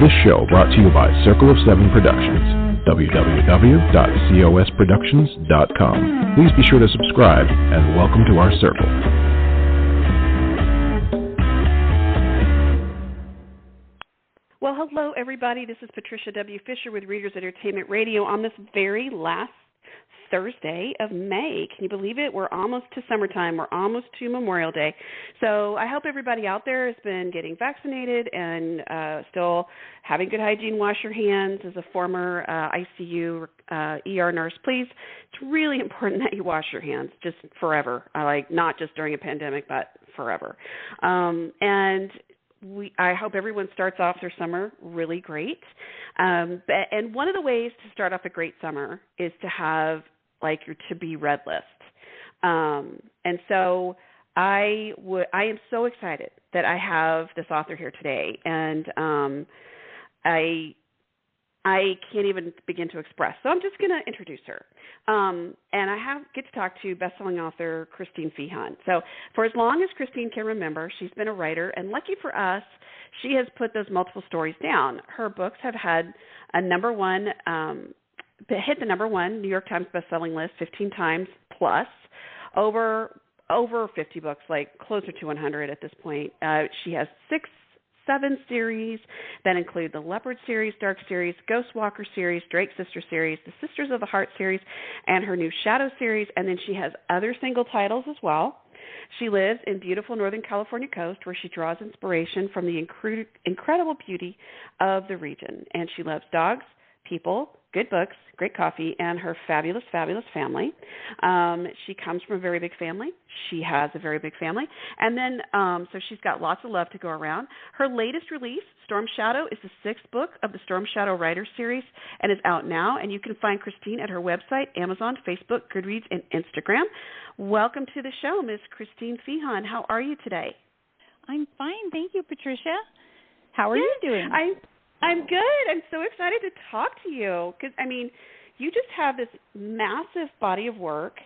This show brought to you by Circle of Seven Productions, www.cosproductions.com. Please be sure to subscribe and welcome to our circle. Well, hello, everybody. This is Patricia W. Fisher with Readers Entertainment Radio on this very last Thursday of May. Can you believe it? We're almost to summertime. We're almost to Memorial Day. So I hope everybody out there has been getting vaccinated and still having good hygiene. Wash your hands. As a former ICU ER nurse, please, it's really important that you wash your hands just forever, not just during a pandemic, but forever. I hope everyone starts off their summer really great. And one of the ways to start off a great summer is to have your to-be read list. And so I am so excited that I have this author here today. And I can't even begin to express. So I'm just going to introduce her. And I get to talk to best-selling author Christine Feehan. So for as long as Christine can remember, she's been a writer. And lucky for us, she has put those multiple stories down. Her books have had hit the number one New York Times bestselling list 15 times plus, over 50 books, closer to 100 at this point. She has 7 series that include the Leopard series, Dark series, Ghost Walker series, Drake Sister series, the Sisters of the Heart series, and her new Shadow series. And then she has other single titles as well. She lives in beautiful Northern California coast where she draws inspiration from the incredible beauty of the region. And she loves dogs, people, good books, great coffee, and her fabulous, fabulous family. She comes from a very big family. She has a very big family. And then, so she's got lots of love to go around. Her latest release, Storm Shadow, is the 6th book of the Storm Shadow Writers series and is out now. And you can find Christine at her website, Amazon, Facebook, Goodreads, and Instagram. Welcome to the show, Ms. Christine Feehan. How are you today? I'm fine. Thank you, Patricia. How are you doing? I'm good. I'm so excited to talk to you because, you just have this massive body of work,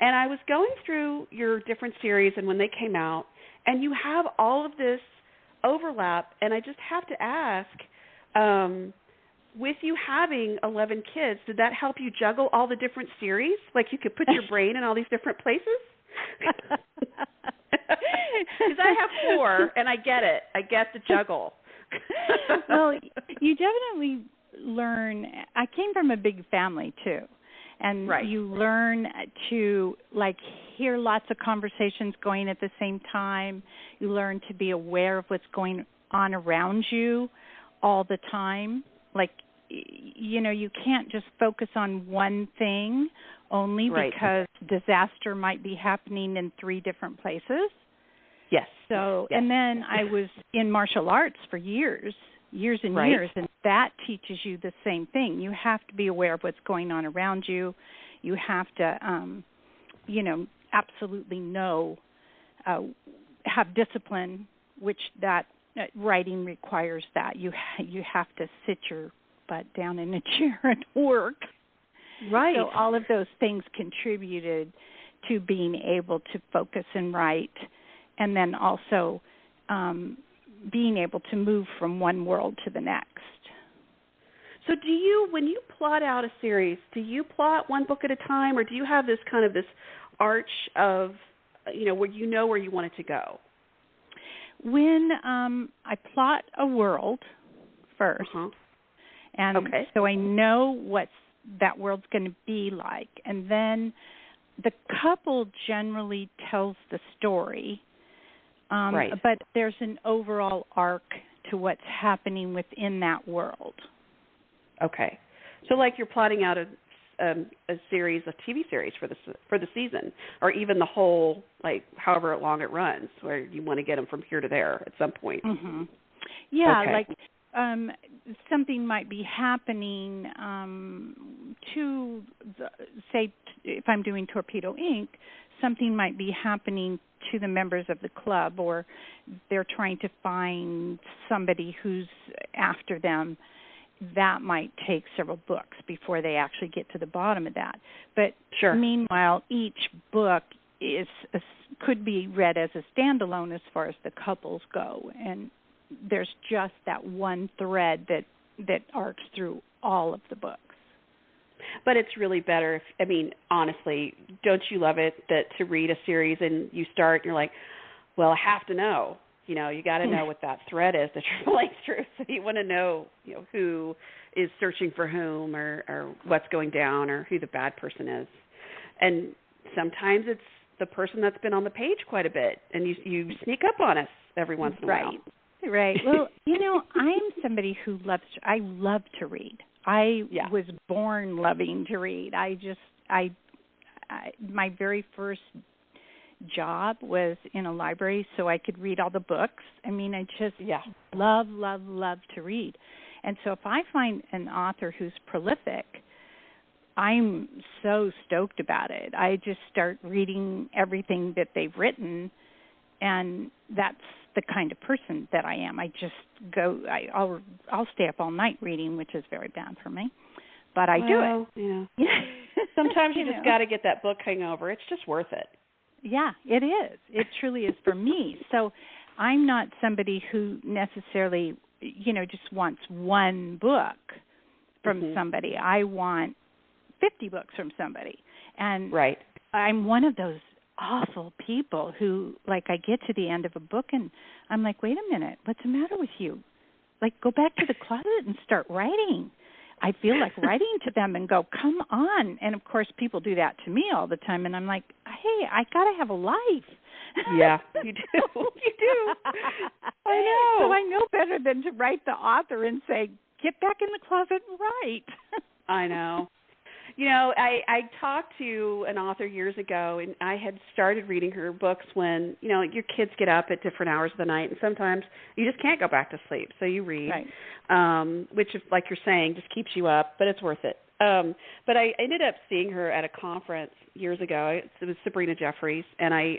and I was going through your different series and when they came out, and you have all of this overlap, and I just have to ask, with you having 11 kids, did that help you juggle all the different series? You could put your brain in all these different places? Because I have 4, and I get it. I get the juggle. Well, you definitely learn. I came from a big family too, and right. You learn to hear lots of conversations going at the same time. You learn to be aware of what's going on around you all the time. You can't just focus on one thing only right. because disaster might be happening in 3 different places. Yes. So, yes. And then I was in martial arts for years and right. years, and that teaches you the same thing. You have to be aware of what's going on around you. You have to, absolutely know, have discipline, which that writing requires that. You have to sit your butt down in a chair and work. Right. So all of those things contributed to being able to focus and write. And then also being able to move from one world to the next. So when you plot out a series, do you plot one book at a time, or do you have this arch of, where you know where you want it to go? When I plot a world first, and okay. so I know what that world's going to be like, and then the couple generally tells the story. Right. But there's an overall arc to what's happening within that world. Okay. So you're plotting out a series, a TV series for the season, or even the whole, however long it runs, where you want to get them from here to there at some point. Mm-hmm. Yeah, okay. Something might be happening say, if I'm doing Torpedo Inc., something might be happening to the members of the club, or they're trying to find somebody who's after them. That might take several books before they actually get to the bottom of that. But sure. Meanwhile, each book could be read as a standalone as far as the couples go, and there's just that one thread that arcs through all of the books. But it's really better if, I mean, honestly, don't you love it that to read a series and you start and you're like, well, I have to know. You know, you got to know what that thread is that you're playing through. So you want to know, you know, who is searching for whom or what's going down or who the bad person is. And sometimes it's the person that's been on the page quite a bit, and you sneak up on us every once in a while. Right. Well, you know, I'm somebody who I love to read. I was born loving to read. My very first job was in a library so I could read all the books. I mean, I just love to read. And so if I find an author who's prolific, I'm so stoked about it. I just start reading everything that they've written, and that's the kind of person that I am. I just I'll stay up all night reading, which is very bad for me, but I do it. Yeah. Sometimes you just got to get that book hangover. It's just worth it. Yeah, it is. It truly is for me. So I'm not somebody who necessarily, you know, just wants one book from somebody. I want 50 books from somebody. And I'm one of those awful people who, like, I get to the end of a book and I'm like, wait a minute, what's the matter with you? Like, go back to the closet and start writing. I feel like writing to them and go, come on. And, of course, people do that to me all the time. And I'm like, hey, I got to have a life. Yeah, you do. You do. I know. So I know better than to write the author and say, get back in the closet and write. I know. You know, I talked to an author years ago, and I had started reading her books when, you know, your kids get up at different hours of the night, and sometimes you just can't go back to sleep, so you read, which, like you're saying, just keeps you up, but it's worth it. But I ended up seeing her at a conference years ago. It was Sabrina Jeffries, and I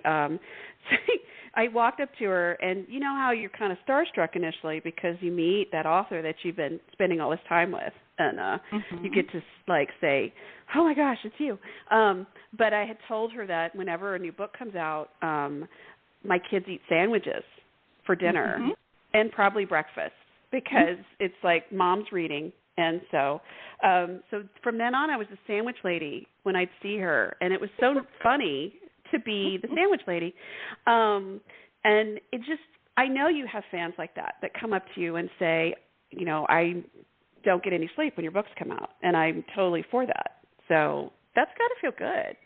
walked up to her, and you know how you're kind of starstruck initially because you meet that author that you've been spending all this time with, and you get to like say, oh my gosh, it's you. But I had told her that whenever a new book comes out, my kids eat sandwiches for dinner and probably breakfast because it's like mom's reading. And so from then on, I was the sandwich lady when I'd see her, and it was so funny to be the sandwich lady. And it just, I know you have fans like that come up to you and say, you know, I don't get any sleep when your books come out, and I'm totally for that. So that's got to feel good.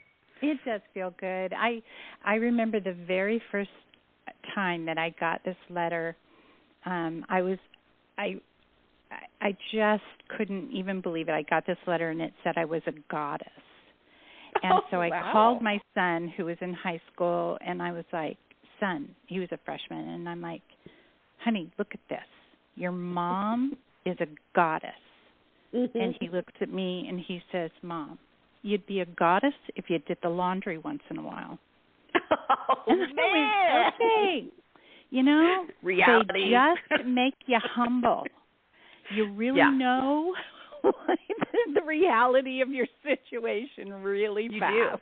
It does feel good. I remember the very first time that I got this letter. I just couldn't even believe it. I got this letter, and it said I was a goddess. And so I called my son, who was in high school, and I was like, son, he was a freshman, and I'm like, honey, look at this. Your mom is a goddess. And he looks at me, and he says, Mom, you'd be a goddess if you did the laundry once in a while. Oh, and I went, okay. You know, reality. They just make you humble. You really know the reality of your situation really fast.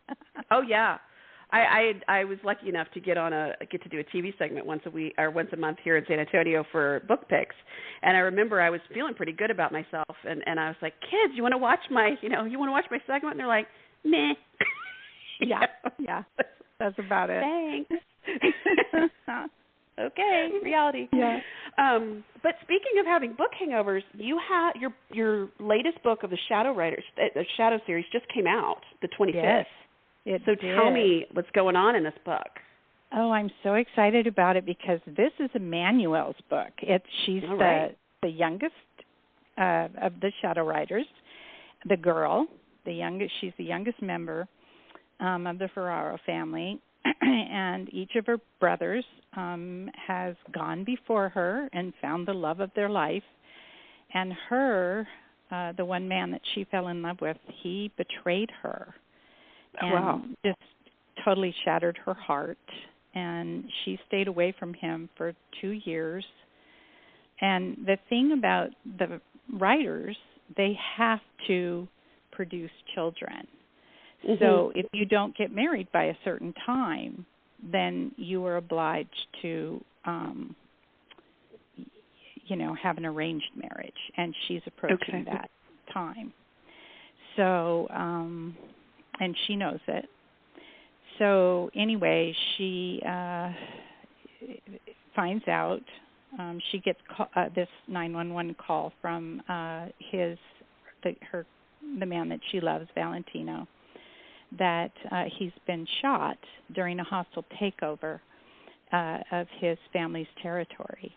Do. Oh yeah, I was lucky enough to get to do a TV segment once a month here in San Antonio for book picks, and I remember I was feeling pretty good about myself, and I was like, kids, you want to watch my segment? And they're like, meh. Yeah, that's about it. Thanks. Okay, reality. Yeah. But speaking of having book hangovers, you have your latest book of the Shadow series just came out, the 25th. Yes, tell me what's going on in this book. Oh, I'm so excited about it because this is Emmanuel's book. She's the youngest of the Shadow Riders, the girl, she's the youngest member of the Ferraro family. And each of her brothers has gone before her and found the love of their life. And her, the one man that she fell in love with, he betrayed her. And just totally shattered her heart. And she stayed away from him for 2 years. And the thing about the writers, they have to produce children. So if you don't get married by a certain time, then you are obliged to have an arranged marriage, and she's approaching that time. So, and she knows it. So anyway, she finds out. She gets this 911 call from the man that she loves, Valentino, that he's been shot during a hostile takeover of his family's territory.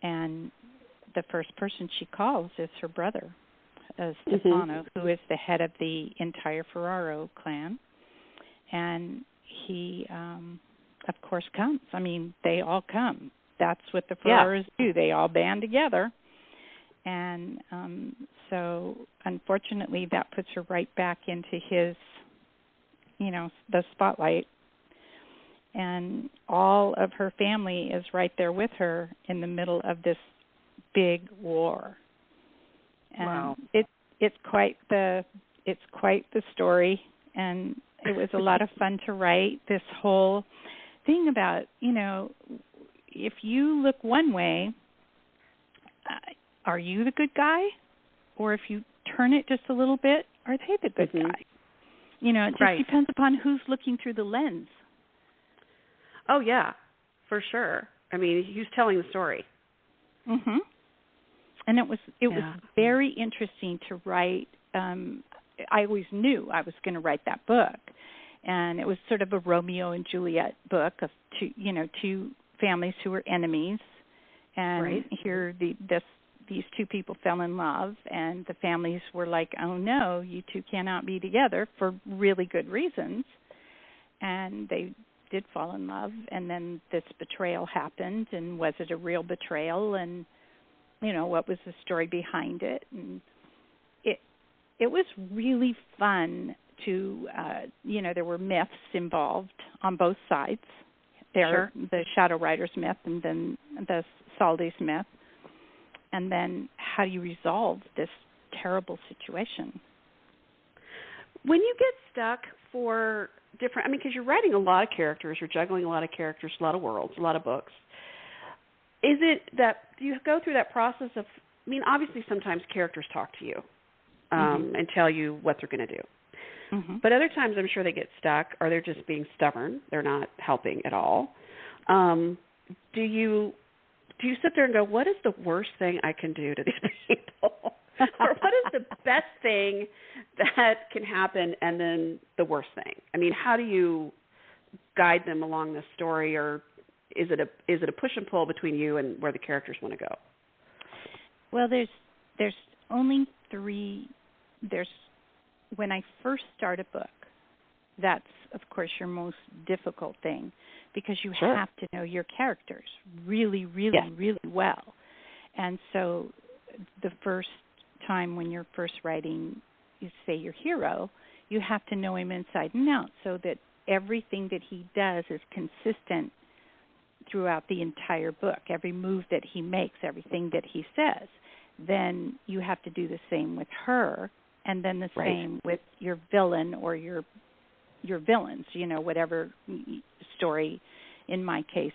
And the first person she calls is her brother, Stefano, who is the head of the entire Ferraro clan. And he, of course, comes. I mean, they all come. That's what the Ferraros do. They all band together. And so, unfortunately, that puts her right back into his, the spotlight. And all of her family is right there with her in the middle of this big war. And wow. It's quite the story, and it was a lot of fun to write. This whole thing about, if you look one way, are you the good guy? Or if you turn it just a little bit, are they the good guy? It just depends upon who's looking through the lens. Oh, yeah, for sure. I mean, who's telling the story? Mhm. And it was very interesting to write. I always knew I was going to write that book, and it was sort of a Romeo and Juliet book of two families who were enemies, and here these two people fell in love, and the families were like, "Oh no, you two cannot be together," for really good reasons, and they did fall in love, and then this betrayal happened, and was it a real betrayal, and what was the story behind it? And it was really fun to there were myths involved on both sides. The Shadow Riders myth, and then the Saldes myth, and then how do you resolve this terrible situation? When you get stuck for different, because you're writing a lot of characters, you're juggling a lot of characters, a lot of worlds, a lot of books. Is it that, do you go through that process of, obviously sometimes characters talk to you and tell you what they're going to do. Mm-hmm. But other times I'm sure they get stuck, or they're just being stubborn. They're not helping at all. Do you sit there and go, what is the worst thing I can do to these people? Or what is the best thing that can happen, and then the worst thing? How do you guide them along this story, or is it a push and pull between you and where the characters want to go? Well, there's only three. When I first start a book, that's, of course, your most difficult thing, because you have to know your characters really, really, really well. And so the first time when you're first writing, you say your hero, you have to know him inside and out, so that everything that he does is consistent throughout the entire book. Every move that he makes, everything that he says. Then you have to do the same with her, and then the same with your villain or your villains, whatever story. In my case,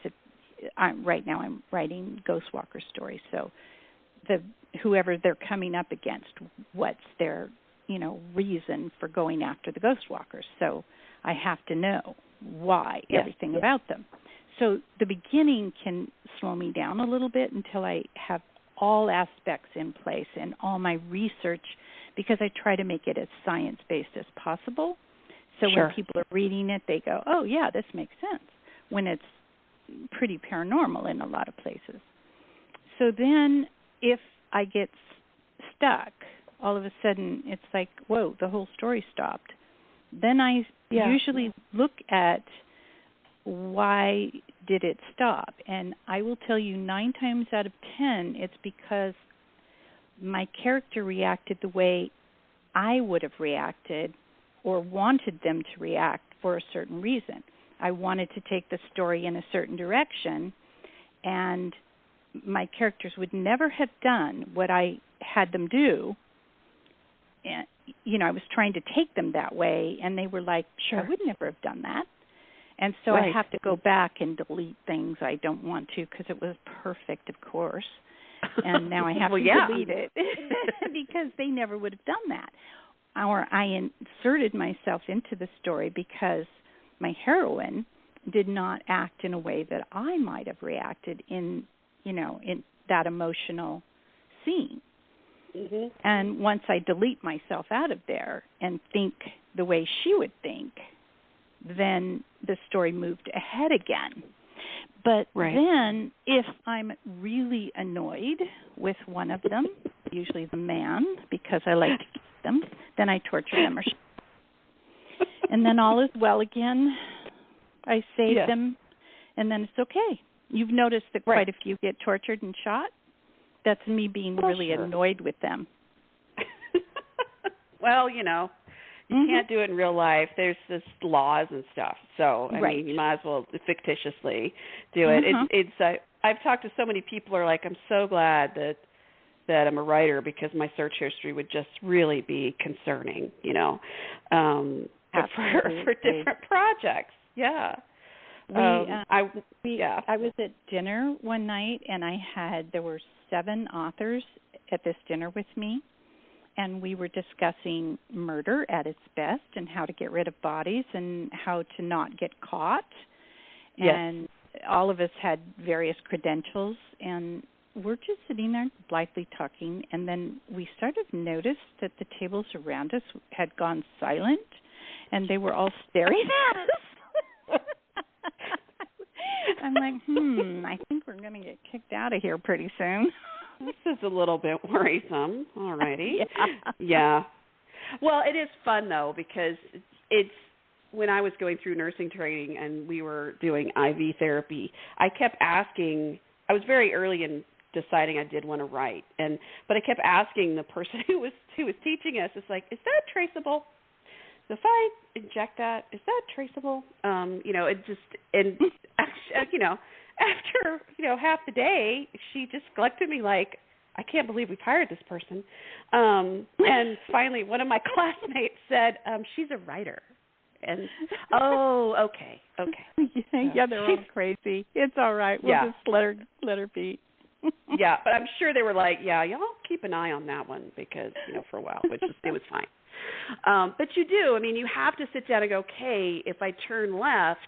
right now I'm writing Ghostwalker stories, so whoever they're coming up against, what's their reason for going after the Ghostwalkers. So I have to know why, everything about them. So the beginning can slow me down a little bit until I have all aspects in place and all my research, because I try to make it as science-based as possible. So when people are reading it, they go, oh, yeah, this makes sense, when it's pretty paranormal in a lot of places. So then if I get stuck, all of a sudden it's like, whoa, the whole story stopped. Then I usually look at why did it stop? And I will tell you 9 times out of 10, it's because my character reacted the way I would have reacted or wanted them to react for a certain reason. I wanted to take the story in a certain direction, and my characters would never have done what I had them do. And, I was trying to take them that way, and they were like, I would never have done that. And so I have to go back and delete things I don't want to, because it was perfect, of course. and now I have to delete it because they never would have done that. Or I inserted myself into the story because my heroine did not act in a way that I might have reacted in that emotional scene. Mm-hmm. And once I delete myself out of there and think the way she would think, then the story moved ahead again. But then if I'm really annoyed with one of them, usually the man, because I like to keep them, then I torture them. And then all is well again. I save them, and then it's okay. You've noticed that quite a few get tortured and shot. That's me being really annoyed with them. Well, you can't do it in real life. There's this laws and stuff. So, I mean, you might as well fictitiously do it. I've talked to so many people who are like, I'm so glad that I'm a writer because my search history would just really be concerning, for different projects. Yeah. I was at dinner one night, and there were 7 authors at this dinner with me, and we were discussing murder at its best and how to get rid of bodies and how to not get caught. Yes. And all of us had various credentials, and we're just sitting there blithely talking, and then we sort of noticed that the tables around us had gone silent, and they were all staring at us. I'm like, I think we're going to get kicked out of here pretty soon. This is a little bit worrisome. All righty. Yeah. Well, it is fun, though, because it's when I was going through nursing training and we were doing IV therapy, I kept asking, I was very early in deciding I did want to write, but I kept asking the person who was teaching us, it's like, is that traceable? So if I inject that, is that traceable? It just, and after, half the day, she just looked at me like, I can't believe we've hired this person. And finally, one of my classmates said, she's a writer. And, okay. Yeah, they're all crazy. It's all right. We'll just let her be. Yeah, but I'm sure they were like, y'all keep an eye on that one because, for a while, it was fine. But you do. I mean, you have to sit down and go, okay, if I turn left,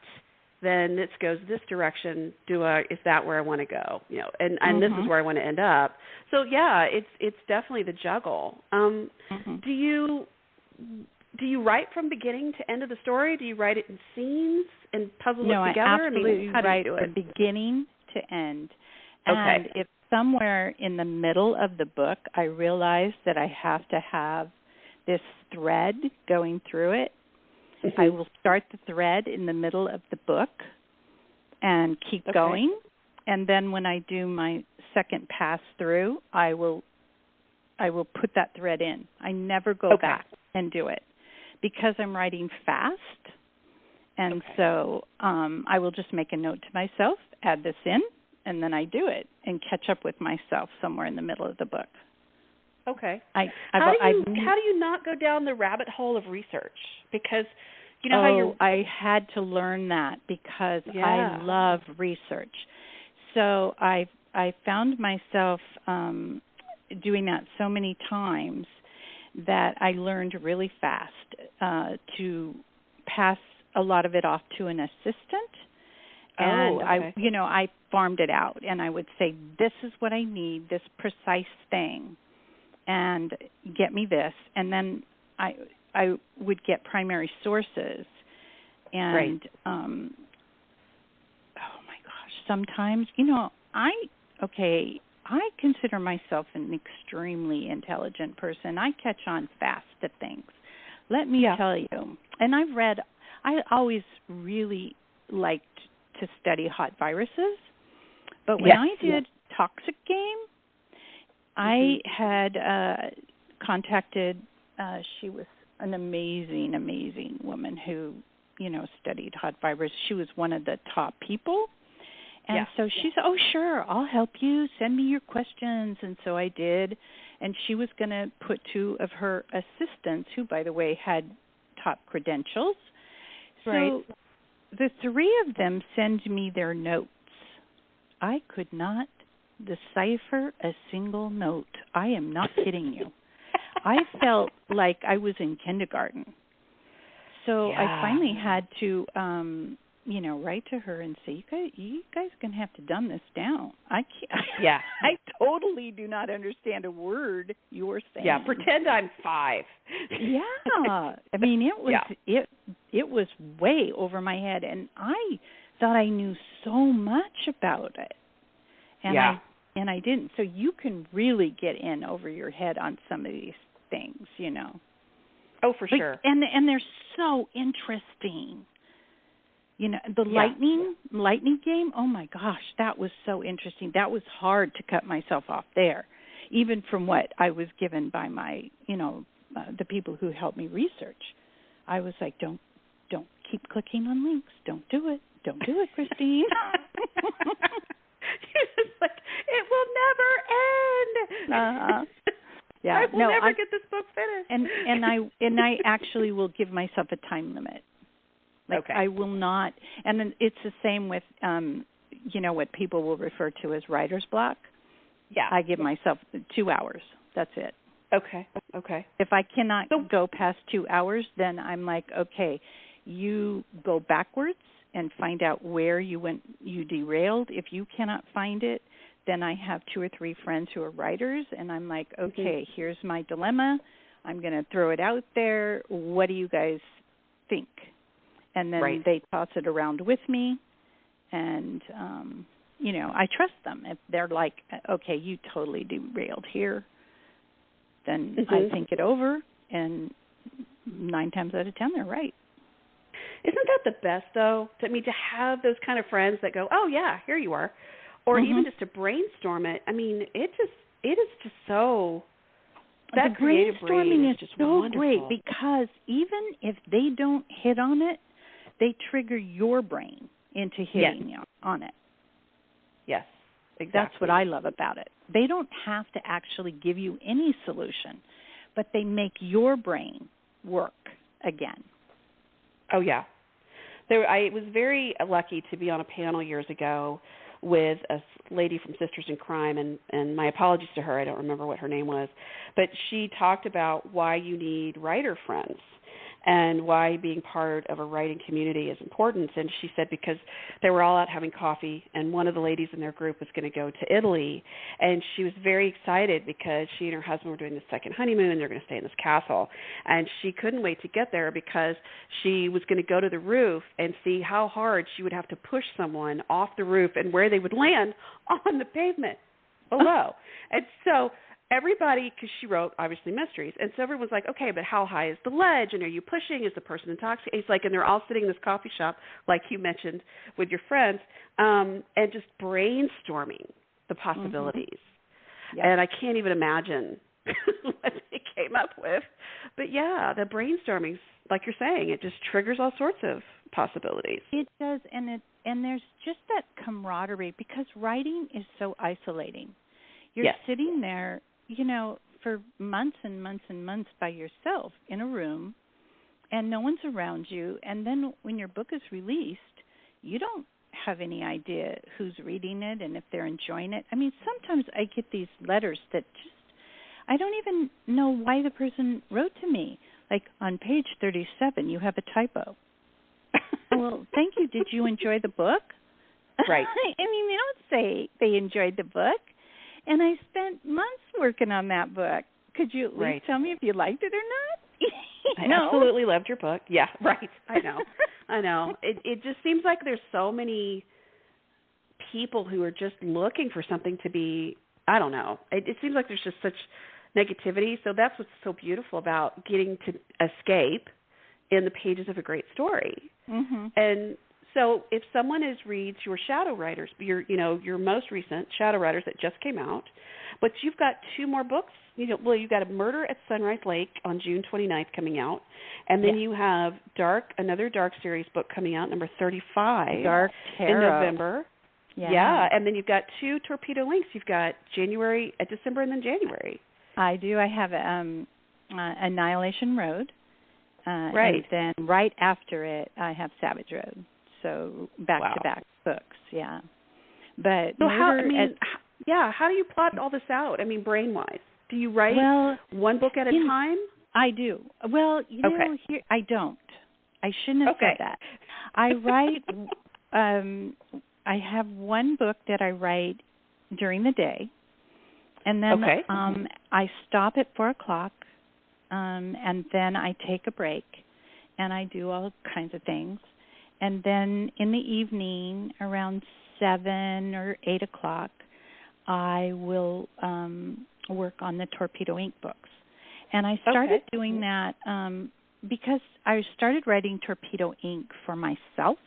then this goes this direction. Is that where I want to go? And this is where I want to end up. So yeah, it's definitely the juggle. Do you write from beginning to end of the story? Do you write it in scenes and puzzle it together? I absolutely how do you write do it? from beginning to end. Okay. And if somewhere in the middle of the book I realize that I have to have this thread going through it, I will start the thread in the middle of the book and keep going. And then when I do my second pass through, I will put that thread in. I never go back and do it because I'm writing fast. And so I will just make a note to myself, add this in, and then I do it and catch up with myself somewhere in the middle of the book. Okay. How do you not go down the rabbit hole of research? Because I had to learn that because I love research. So I found myself doing that so many times that I learned really fast to pass a lot of it off to an assistant. And I farmed it out, and I would say, this is what I need, this precise thing, and get me this. And then I would get primary sources. And, oh my gosh, sometimes, I consider myself an extremely intelligent person. I catch on fast to things. Let me tell you. And I always really liked to study hot viruses. But when I did Toxic Game, I had contacted, she was an amazing, amazing woman who, studied hot viruses. She was one of the top people. And so she said, oh, sure, I'll help you. Send me your questions. And so I did. And she was going to put 2 of her assistants, who, by the way, had top credentials. So the 3 of them send me their notes. I could not decipher a single note. I am not kidding you. I felt like I was in kindergarten. So I finally had to, write to her and say, you guys are going to have to dumb this down. I can't. Yeah. I totally do not understand a word you're saying. Yeah, pretend I'm 5. Yeah. I mean, it was way over my head, and I thought I knew so much about it. And I didn't. So you can really get in over your head on some of these things, Oh, for sure. And they're so interesting. The lightning game, oh my gosh, that was so interesting. That was hard to cut myself off there, even from what I was given by my, the people who helped me research. I was like, don't keep clicking on links. Don't do it. Don't do it, Christine. You're just like, it will never end. Yeah, I will never get this book finished. And I actually will give myself a time limit. Like I will not, and then it's the same with, what people will refer to as writer's block. Yeah. I give myself 2 hours. That's it. Okay. If I cannot go past 2 hours, then I'm like, okay, you go backwards and find out where you derailed. If you cannot find it, then I have 2 or 3 friends who are writers, and I'm like, okay, here's my dilemma. I'm going to throw it out there. What do you guys think? And then they toss it around with me, and, I trust them. If they're like, okay, you totally derailed here, then I think it over, and 9 times out of 10, they're right. Isn't that the best, though? To have those kind of friends that go, oh, yeah, here you are. Or even just to brainstorm it. I mean, it is just so, that creative brain is just so wonderful. Great, because even if they don't hit on it, they trigger your brain into hitting on it. Yes, exactly. That's what I love about it. They don't have to actually give you any solution, but they make your brain work again. Oh, yeah. I was very lucky to be on a panel years ago with a lady from Sisters in Crime, and my apologies to her, I don't remember what her name was, but she talked about why you need writer friends and why being part of a writing community is important. And she said because they were all out having coffee, and one of the ladies in their group was going to go to Italy, and she was very excited because she and her husband were doing the second honeymoon. They're going to stay in this castle, and she couldn't wait to get there because she was going to go to the roof and see how hard she would have to push someone off the roof and where they would land on the pavement below. And so everybody, because she wrote, obviously, mysteries, and so everyone's like, okay, but how high is the ledge, and are you pushing? Is the person intoxicated? It's like, and they're all sitting in this coffee shop, like you mentioned, with your friends, and just brainstorming the possibilities. Yep. And I can't even imagine what they came up with. But, yeah, the brainstorming, like you're saying, it just triggers all sorts of possibilities. It does, and there's just that camaraderie, because writing is so isolating. You're sitting there, for months and months and months by yourself in a room, and no one's around you. And then when your book is released, you don't have any idea who's reading it and if they're enjoying it. I mean, sometimes I get these letters that I don't even know why the person wrote to me. Like, on page 37, you have a typo. Well, thank you. Did you enjoy the book? Right. I mean, they don't say they enjoyed the book. And I spent months working on that book. Could you at least tell me if you liked it or not? I absolutely loved your book. Yeah, right. I know. It just seems like there's so many people who are just looking for something to be, I don't know. It seems like there's just such negativity. So that's what's so beautiful about getting to escape in the pages of a great story. Mm-hmm. And so if someone reads your Shadow Writers, your most recent Shadow Writers that just came out, but you've got 2 more books. You've got A Murder at Sunrise Lake on June 29th coming out, and then you have another Dark series book coming out, number 35, Dark Tarot, in November. Yeah, and then you've got 2 Torpedo Links. You've got December, and then January. I do. I have Annihilation Road, right. And then right after it, I have Savage Road. So back-to-back books, yeah. But so how do you plot all this out? I mean, brain-wise. Do you write one book at a time? I do. Well, here I don't. I shouldn't have said that. I write, I have one book that I write during the day, and then I stop at 4 o'clock, and then I take a break, and I do all kinds of things. And then in the evening, around 7 or 8 o'clock, I will work on the Torpedo Ink books. And I started doing that because I started writing Torpedo Ink for myself,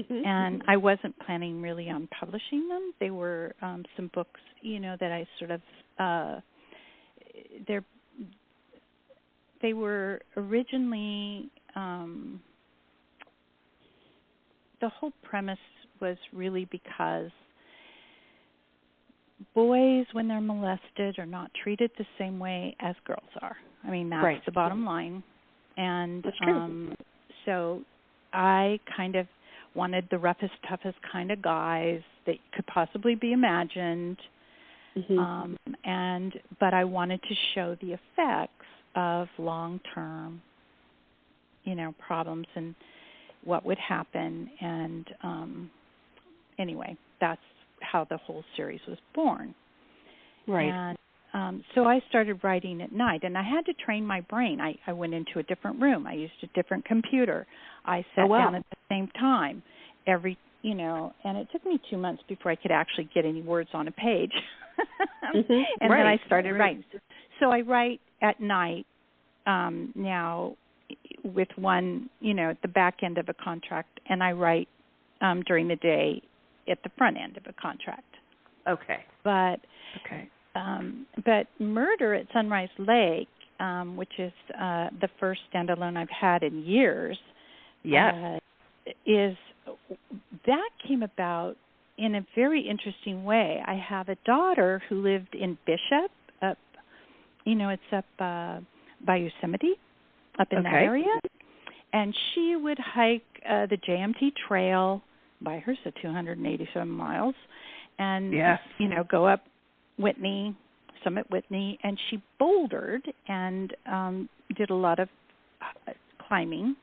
and I wasn't planning really on publishing them. They were some books, that I sort of they were originally the whole premise was really because boys, when they're molested, are not treated the same way as girls are. I mean, that's the bottom line. And so I kind of wanted the roughest, toughest kind of guys that could possibly be imagined. But I wanted to show the effects of long-term, problems and what would happen. And anyway, that's how the whole series was born. Right. And so I started writing at night, and I had to train my brain. I went into a different room. I used a different computer. I sat down at the same time and it took me 2 months before I could actually get any words on a page. And then I started writing. So I write at night now with one, at the back end of a contract, and I write during the day at the front end of a contract. But Murder at Sunrise Lake, which is the first standalone I've had in years, that came about in a very interesting way. I have a daughter who lived in Bishop, it's up by Yosemite, up in that area, and she would hike the JMT Trail by her, so 287 miles, and go up Summit Whitney, and she bouldered and did a lot of climbing,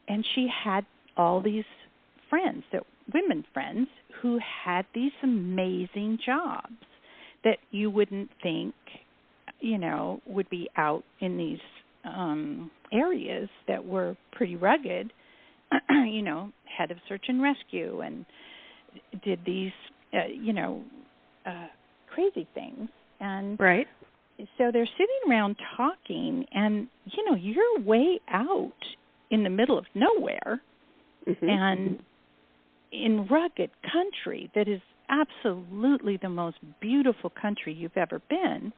and she had all these women friends who had these amazing jobs that you wouldn't think, would be out in these areas that were pretty rugged, head of search and rescue, and did these, crazy things. And so they're sitting around talking, and, you're way out in the middle of nowhere and in rugged country that is absolutely the most beautiful country you've ever been.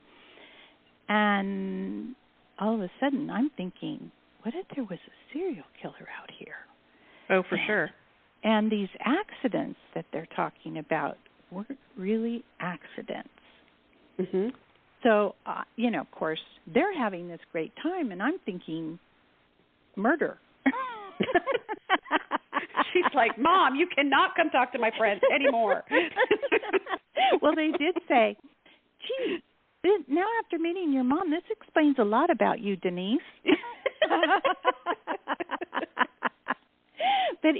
And all of a sudden I'm thinking, what if there was a serial killer out here? Oh, for sure. And these accidents that they're talking about weren't really accidents. So, of course, they're having this great time, and I'm thinking murder. She's like, Mom, you cannot come talk to my friends anymore. Well, they did say, gee, now after meeting your mom, this explains a lot about you, Denise. But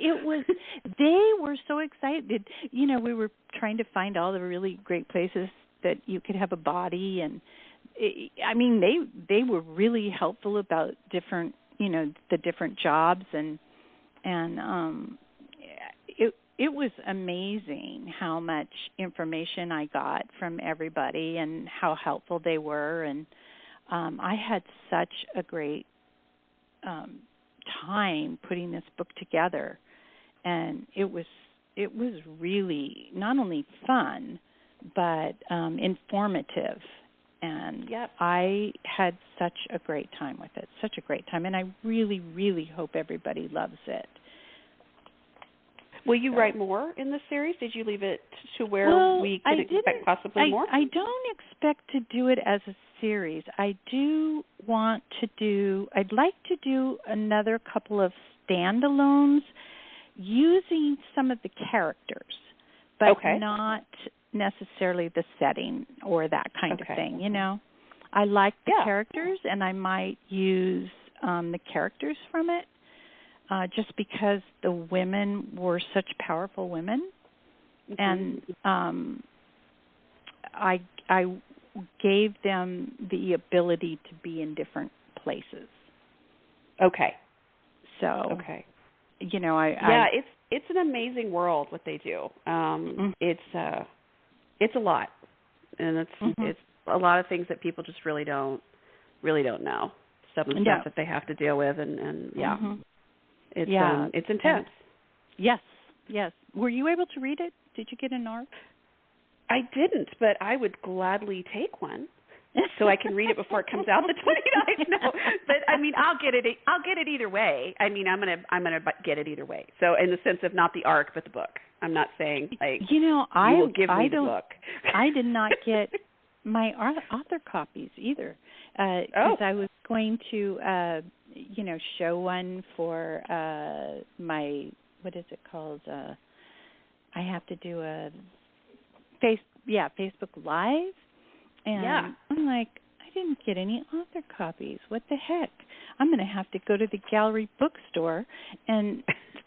they were so excited. We were trying to find all the really great places that you could have a body. And, they were really helpful about different, the different jobs. And it was amazing how much information I got from everybody and how helpful they were. And I had such a great time putting this book together, and it was really not only fun but informative, and I had such a great time with it, such a great time, and I really, really hope everybody loves it. Will you write more in this series? Did you leave it to where we could expect possibly more? I don't expect to do it as a series. I'd like to do another couple of standalones using some of the characters but Okay. not necessarily the setting or that kind Okay. of thing, you know. I like the Yeah. characters, and I might use the characters from it just because the women were such powerful women. And I gave them the ability to be in different places. Okay. So, Okay. you know, it's an amazing world what they do. It's a lot, and it's a lot of things that people just really don't know. Stuff that they have to deal with, and it's intense. Yes. Were you able to read it? Did you get an ARC? I didn't, but I would gladly take one, so I can read it before it comes out the 29th. No, but I mean, I'll get it either way. I mean, I'm gonna get it either way. So in the sense of not the ARC, but the book. I'm not saying like you will give me the book. I did not get my author copies either, because I was going to, show one for my, what is it called? I have to do a Facebook Live, and I'm like, I didn't get any author copies. What the heck? I'm going to have to go to the gallery bookstore and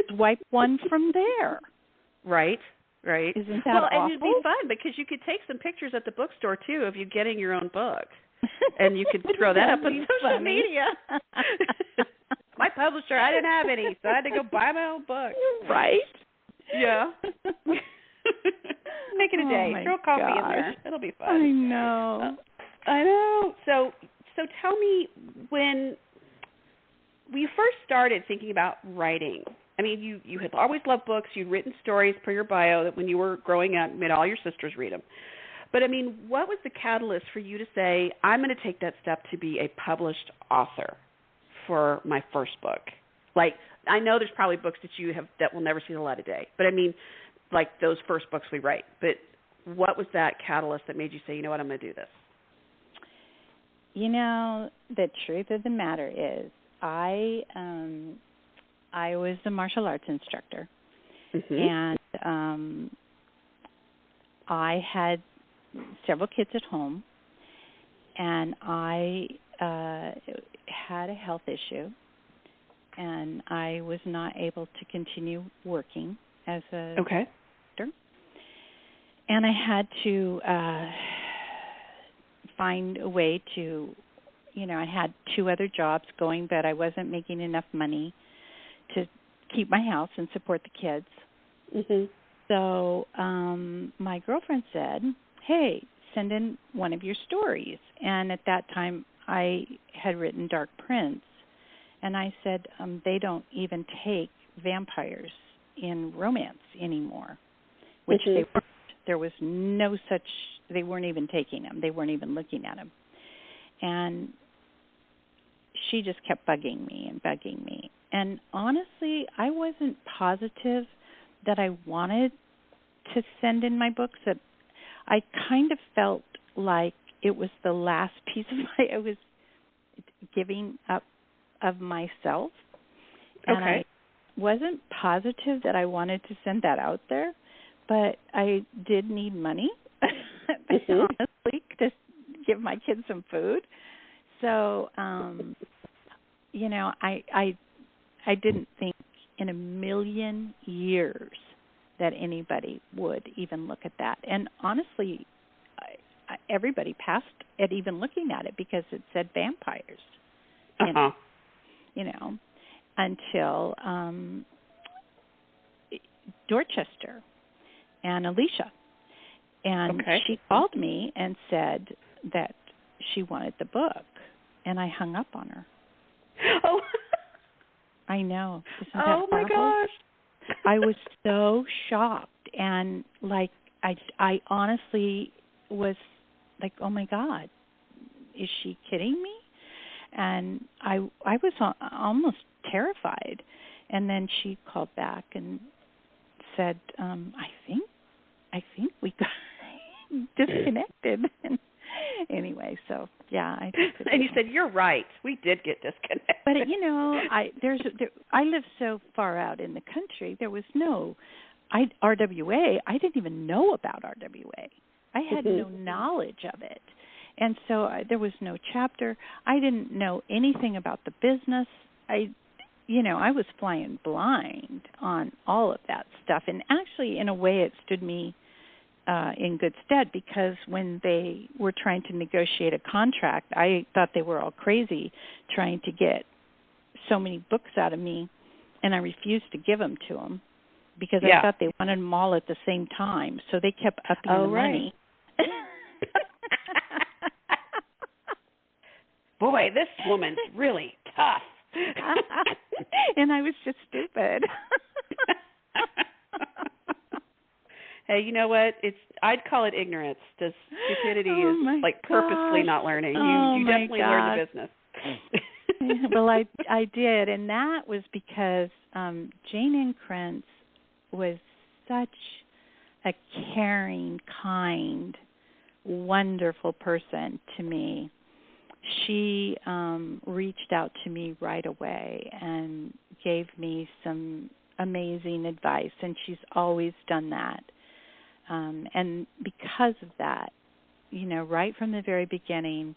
swipe one from there. Right. Isn't that awful? And it'd be fun because you could take some pictures at the bookstore too of you getting your own book, and you could throw that up on social media. My publisher, I didn't have any, so I had to go buy my own book. Right? Yeah. Make it a day. Throw coffee in there. It'll be fun. I know. I know. So tell me, when you first started thinking about writing, I mean, you had always loved books. You'd written stories per your bio that when you were growing up, made all your sisters read them. But, I mean, what was the catalyst for you to say, I'm going to take that step to be a published author for my first book? Like, I know there's probably books that you have that will never see the light of day. But, I mean, like those first books we write. But what was that catalyst that made you say, you know what, I'm going to do this? You know, the truth of the matter is I was a martial arts instructor, and I had several kids at home, and I had a health issue, and I was not able to continue working as a doctor, and I had to find a way to, I had 2 other jobs going, but I wasn't making enough money to keep my house and support the kids. So my girlfriend said, hey, send in one of your stories. And at that time, I had written Dark Prince. And I said, they don't even take vampires in romance anymore, which they weren't. There was no such, they weren't even taking them. They weren't even looking at them. And she just kept bugging me. And honestly, I wasn't positive that I wanted to send in my books. That I kind of felt like it was the last piece of I was giving up of myself. And I wasn't positive that I wanted to send that out there, but I did need money, honestly, to give my kids some food. So, I didn't think in a million years that anybody would even look at that. And honestly, everybody passed at even looking at it because it said vampires, until Dorchester and Alicia. And she called me and said that she wanted the book, and I hung up on her. Oh, I know. Isn't that horrible? My gosh. I was so shocked, and I honestly was like, oh my God, is she kidding me? And I was almost terrified. And then she called back and said, I think we got disconnected. Anyway, so yeah, and you said, you're right, we did get disconnected. But I live so far out in the country. There was no RWA, I didn't even know about RWA. I had no knowledge of it. And so there was no chapter. I didn't know anything about the business. I was flying blind on all of that stuff. And actually, in a way, it stood me in good stead, because when they were trying to negotiate a contract, I thought they were all crazy trying to get so many books out of me, and I refused to give them to them because I thought they wanted them all at the same time. So they kept upping the money. Boy, this woman's really tough. And I was just stupid. Hey, you know what? I'd call it ignorance. The stupidity is like purposely not learning. You definitely learned the business. Well, I did, and that was because Jane N. Krentz was such a caring, kind, wonderful person to me. She reached out to me right away and gave me some amazing advice, and she's always done that. And because of that, right from the very beginning,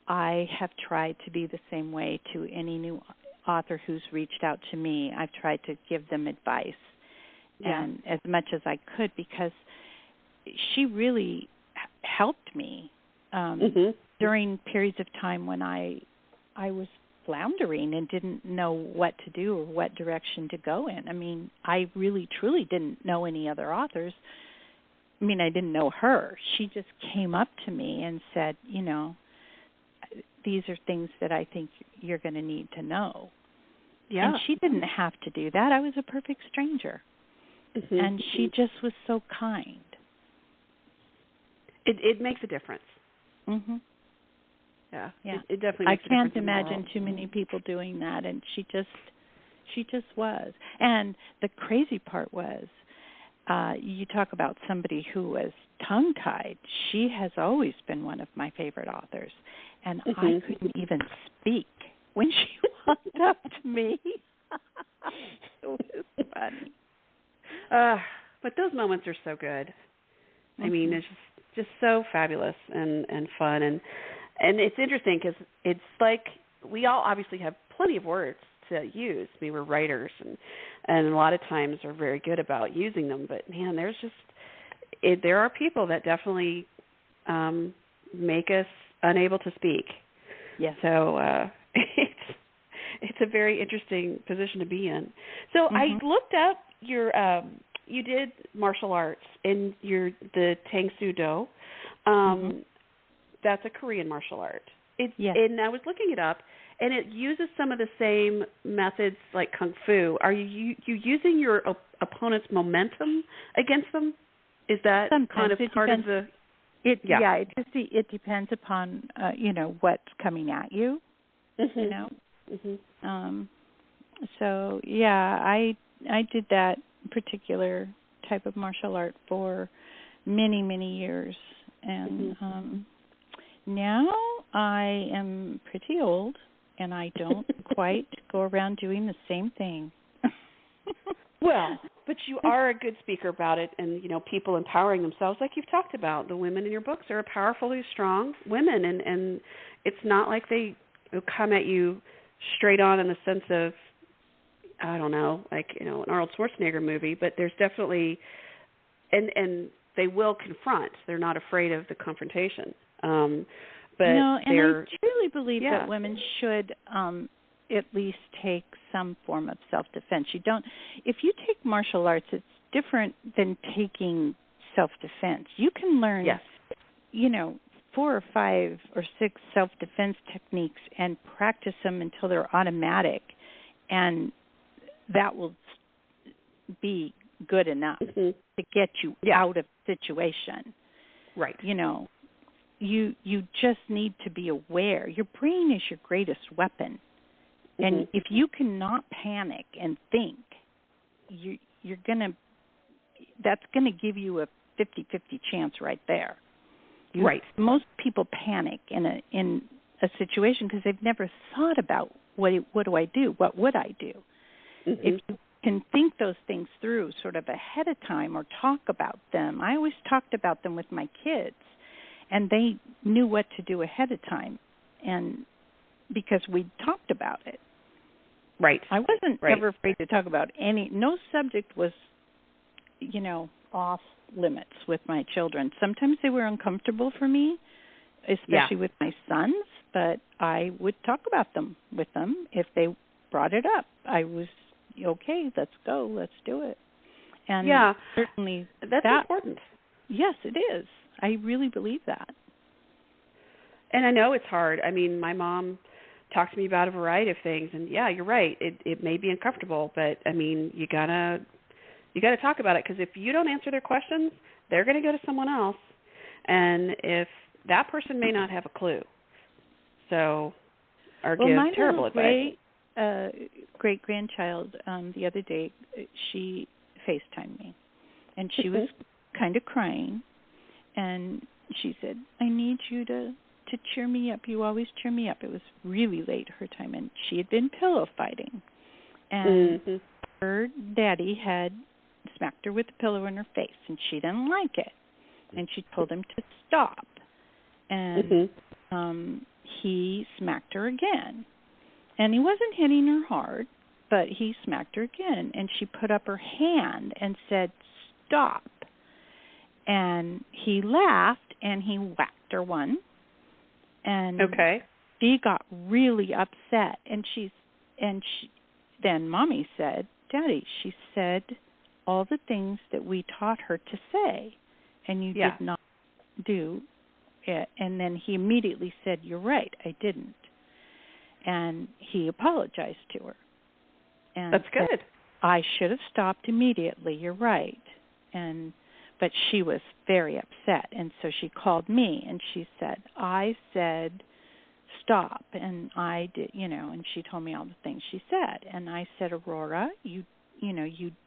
I have tried to be the same way to any new author who's reached out to me. I've tried to give them advice, and as much as I could, because she really helped me during periods of time when I was floundering and didn't know what to do or what direction to go in. I mean, I really, truly didn't know any other authors. I mean, I didn't know her. She just came up to me and said, these are things that I think you're going to need to know. Yeah. And she didn't have to do that. I was a perfect stranger. And she just was so kind. It makes a difference. Yeah. It definitely makes a difference. I can't imagine too many people doing that, and she just was. And the crazy part was, you talk about somebody who was tongue-tied. She has always been one of my favorite authors, and I couldn't even speak when she walked up to me. It was funny. But those moments are so good. I mean, it's just so fabulous and fun, and it's interesting because it's like we all obviously have plenty of words to use. I mean, we're writers, and a lot of times are very good about using them. But man, there are people that definitely make us unable to speak. Yeah. So it's a very interesting position to be in. So I looked up your you did martial arts in the Tang Soo Do. That's a Korean martial art. And I was looking it up, and it uses some of the same methods like Kung Fu. Are you using your opponent's momentum against them? Is that kind of part of the... It depends upon, what's coming at you, So, I did that particular type of martial art for many, many years. And now I am pretty old, and I don't quite go around doing the same thing. Well, but you are a good speaker about it, and, people empowering themselves, like you've talked about. The women in your books are powerfully strong women, and it's not like they come at you straight on in the sense of, I don't know, like, an Arnold Schwarzenegger movie, but there's definitely, and they will confront. They're not afraid of the confrontation. But and I truly believe that women should at least take some form of self-defense. If you take martial arts, it's different than taking self-defense. You can learn, 4 or 5 or 6 self-defense techniques and practice them until they're automatic, and that will be good enough to get you out of the situation. Right. You just need to be aware. Your brain is your greatest weapon. And if you cannot panic and think, that's going to give you a 50-50 chance right there. Right. Most people panic in a situation because they've never thought about what do I do? What would I do? If you can think those things through sort of ahead of time or talk about them. I always talked about them with my kids, and they knew what to do ahead of time, and because we talked about it. Right. I wasn't ever afraid to talk about no subject was, off limits with my children. Sometimes they were uncomfortable for me, especially with my sons, but I would talk about them with them if they brought it up. I was, okay, let's go, let's do it. And certainly that's important. Yes, it is. I really believe that. And I know it's hard. I mean, my mom talked to me about a variety of things, and you're right. It may be uncomfortable, but I mean, you gotta talk about it, because if you don't answer their questions, they're going to go to someone else, and if that person may not have a clue, or give terrible advice. Great grandchild the other day, she FaceTimed me, and she was kind of crying, and she said, "I need you to cheer me up. You always cheer me up." It was really late her time, and she had been pillow fighting, and her daddy had smacked her with the pillow in her face, and she didn't like it, and she told him to stop, and he smacked her again, and he wasn't hitting her hard, but he smacked her again, and she put up her hand and said, "Stop," and he laughed, and he whacked her one, and she got really upset, and then Mommy said, "Daddy, she said all the things that we taught her to say, and you did not do it." And then he immediately said, "You're right, I didn't." And he apologized to her. And that's good. I should have stopped immediately, you're right. But she was very upset, and so she called me, and she said, "I said stop," and I did, and she told me all the things she said. And I said, "Aurora, you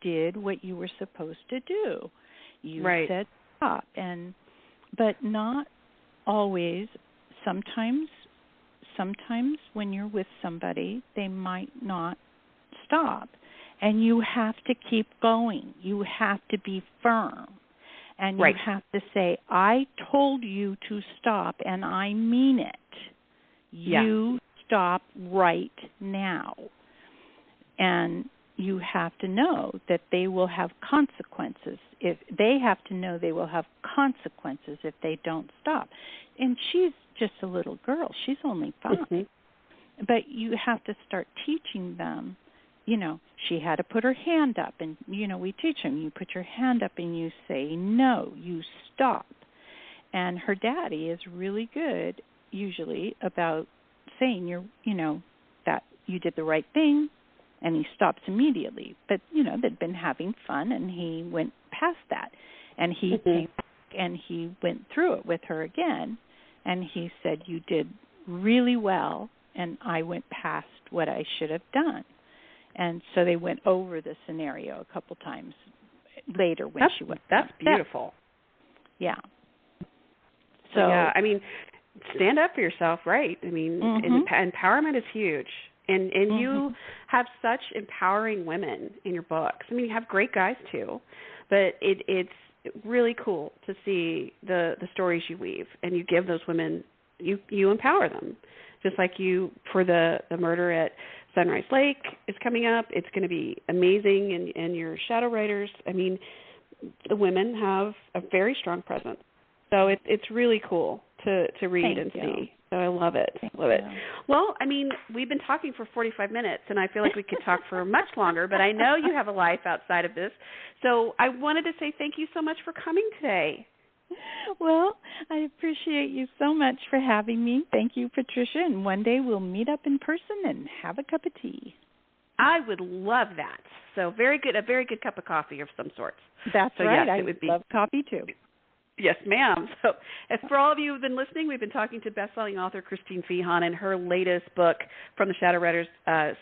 did what you were supposed to do. You said stop." But not always. Sometimes when you're with somebody, they might not stop, and you have to keep going. You have to be firm, and you have to say, "I told you to stop, and I mean it. You stop right now." And you have to know that they will have consequences. They have to know they will have consequences if they don't stop. And she's just a little girl. She's only 5. But you have to start teaching them. She had to put her hand up, and, we teach them, you put your hand up and you say, "No, you stop." And her daddy is really good, usually, about saying that you did the right thing, and he stops immediately. But, they'd been having fun, and he went past that. And he came back, and he went through it with her again, and he said, "You did really well, and I went past what I should have done." And so they went over the scenario a couple times later when she went. That's beautiful. Yeah. So, I mean, stand up for yourself, right? I mean, empowerment is huge. And you have such empowering women in your books. I mean, you have great guys too, but it's really cool to see the stories you weave, and you give those women, you empower them. Just like you, for the murder at Sunrise Lake is coming up. It's going to be amazing, and your shadow writers, I mean, the women have a very strong presence. So it's really cool to read and see. So I love it. Love it. Well, I mean, we've been talking for 45 minutes, and I feel like we could talk for much longer, but I know you have a life outside of this. So I wanted to say thank you so much for coming today. Well, I appreciate you so much for having me. Thank you, Patricia, and one day we'll meet up in person and have a cup of tea. I would love that. So a very good cup of coffee of some sort. That's so right. Yes, I it would be. love coffee, too. Yes, ma'am. So, and for all of you who've been listening, we've been talking to best-selling author Christine Feehan, and her latest book from the Shadow Writers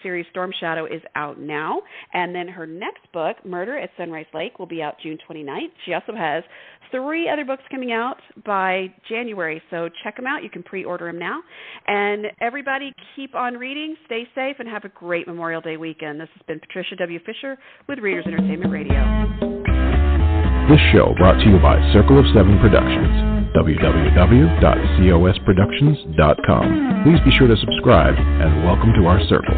series, Storm Shadow, is out now. And then her next book, Murder at Sunrise Lake, will be out June 29th. She also has 3 other books coming out by January, so check them out. You can pre-order them now. And everybody, keep on reading, stay safe, and have a great Memorial Day weekend. This has been Patricia W. Fisher with Readers Entertainment Radio. This show brought to you by Circle of Seven Productions, www.cosproductions.com. Please be sure to subscribe and welcome to our circle.